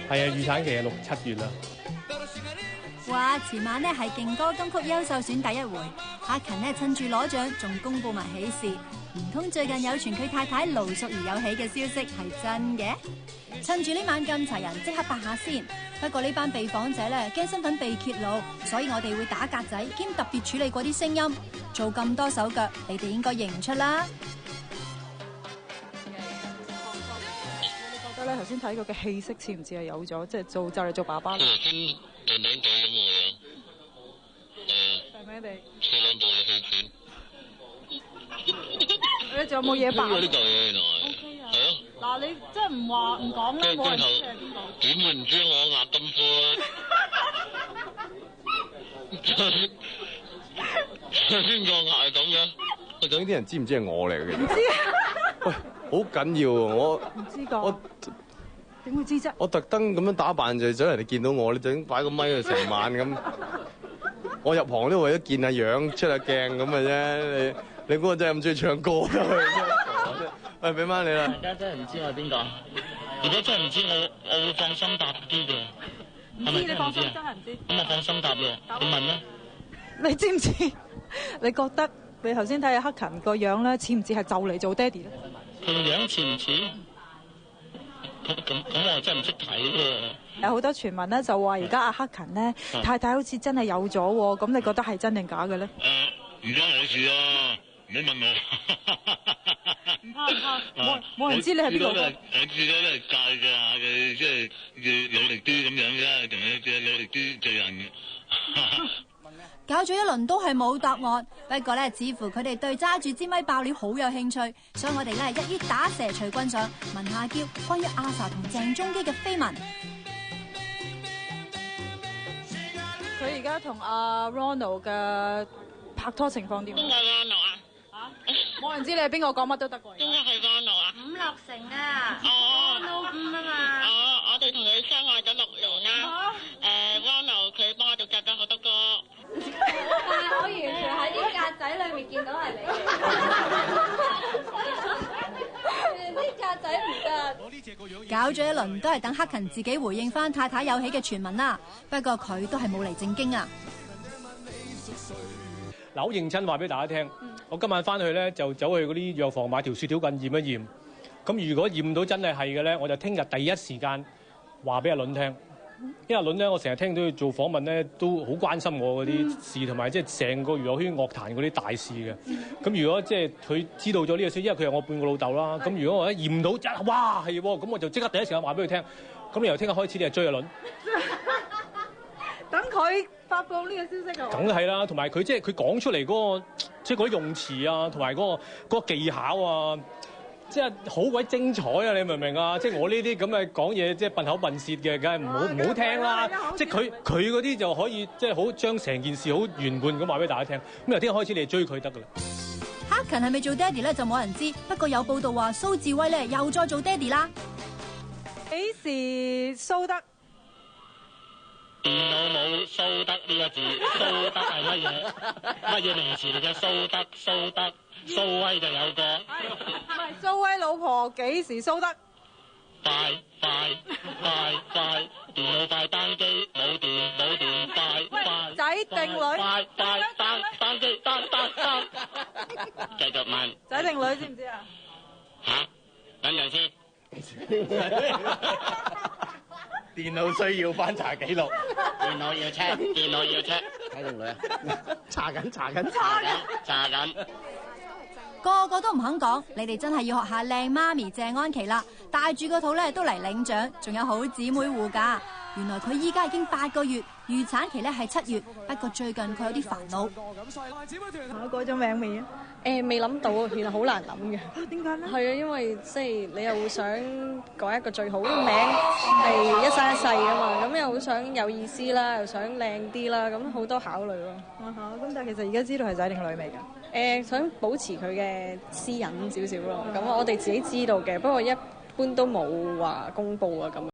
係啊，預產期係6、7月啦。話前晚呢係勁歌金曲優秀選第一回，克勤呢趁住攞獎仲公佈埋喜事，唔通最近有傳佢太太盧淑儀有喜嘅消息係真嘅？趁住呢晚咁齊人，即刻八下先。不過呢班被訪者呢驚身份被揭露，所以我哋會打格仔兼特別處理過啲聲音。做咁多手腳，你哋應該認唔出啦。你覺得咧頭先睇過嘅氣息似唔似係有咗，即係就嚟做爸爸啦？病病地咁嘅樣，病病地。車輛部嘅氣喘。你仲有冇嘢扮？呢嚿嘢原來 OK 啊。係啊。嗱，你即係唔話唔講咧，冇人知你係邊個。點會唔知我壓金科啊？邊個壓係咁嘅？究竟啲人知唔知係我嚟嘅？唔知啊。喂，好緊要喎！我唔知㗎。點會知啫？我特登咁樣打扮就想人哋見到我，你就咁擺個咪喺度成晚咁。我入行都為咗見下樣、出下鏡咁嘅啫。你估我真係咁中意唱歌啊？喂，俾翻你啦！大家真係唔知我係邊個。如果真係唔知我會放心答啲嘅。唔知你放心，真係唔知。咁我放心答咯。你問啦。你知唔知？你覺得你頭先睇下克勤個樣咧，似唔似係就嚟做爹哋咧？佢個樣似唔似？咁我真係唔識睇喎。有好多傳聞咧，就話而家阿克勤咧太太好似真係有咗喎。咁你覺得係真定假嘅咧？而家我事啊，唔好問我。唔怕唔怕，冇人知你係邊個。我知道都係教嘅下嘅，即係要努力啲咁樣啫，同你即係努力啲做人嘅。搞咗一輪都係冇答案，不過咧，似乎佢哋對揸住支咪爆料好有興趣，所以我哋咧一於打蛇隨棍上，問下嬌關於阿 sa 同鄭中基嘅緋聞。佢而家同阿 Ronald 嘅拍拖情況點？邊個 Ronald 啊？嚇！冇人知你係邊個，講乜都得喎。邊個係 Ronald 啊5、6成啊！Ronald 5啊嘛。我哋同佢相愛咗6年啦。Ronald 佢幫我哋夾咗好多歌。但係我完全喺啲格仔裏面見到係你嘅，啲格仔唔得。搞咗一輪都係等克勤自己回應翻太太有喜嘅傳聞啦，不過佢都係冇嚟正經啊。嗱，好認真話俾大家聽，我今晚翻去咧就走去嗰啲藥房買條雪條棍驗一驗。咁如果驗到真係係嘅咧，我就聽日第一時間話俾阿倫聽。因為阿倫咧，我成日聽到佢做訪問咧，都好關心我嗰啲事，同埋即係成個娛樂圈樂壇嗰啲大事嘅。咁如果即係佢知道咗呢個消息，因為佢係我半個老豆啦。咁如果我一驗到，哇係喎，咁我就即刻第一時間話俾佢聽。咁你由聽日開始，你係追阿倫。等佢發佈呢個消息㗎。梗係啦，同埋佢即係佢講出嚟嗰個，即係嗰啲用詞啊，同埋嗰個技巧啊。即係好鬼精彩啊！你明唔明啊？即係我呢啲咁嘅講嘢，即係笨口笨舌嘅，梗係唔好聽啦。即係佢嗰啲就可以即係好將成件事好圓滿咁話俾大家聽。咁由聽日開始，你哋追佢得㗎啦。克勤係咪做爹哋咧就冇人知，不過有報道話蘇志威咧又再做爹哋啦。幾時蘇德？電腦冇蘇德呢個字，蘇德係乜嘢？乜嘢名詞嚟嘅？蘇德。蘇威就有個，唔係蘇威老婆幾時蘇得？快，電腦快單機冇電，快，仔定女？快，單機單，繼續問。仔定女知唔知啊？嚇，等陣先。電腦需要翻查記錄，電腦要 check，睇定女啊？查緊。個個都唔肯講，你哋真係要學下靚媽咪謝安琪啦，帶住個肚咧都嚟領獎，仲有好姊妹護駕。原來佢依家已經8個月，預產期咧係7月，不過最近佢有啲煩惱。我改咗名未啊？未諗到啊，其實好難諗嘅。點解咧？係啊，因為即係你又會想改一個最好嘅名，係一生一世啊嘛。咁又好想有意思啦，又想靚啲啦，咁好多考慮咯。咁但係其實而家知道係仔定女未㗎？想保持佢嘅私隱少少咯。咁我哋自己知道嘅，不過一般都冇話公佈啊咁。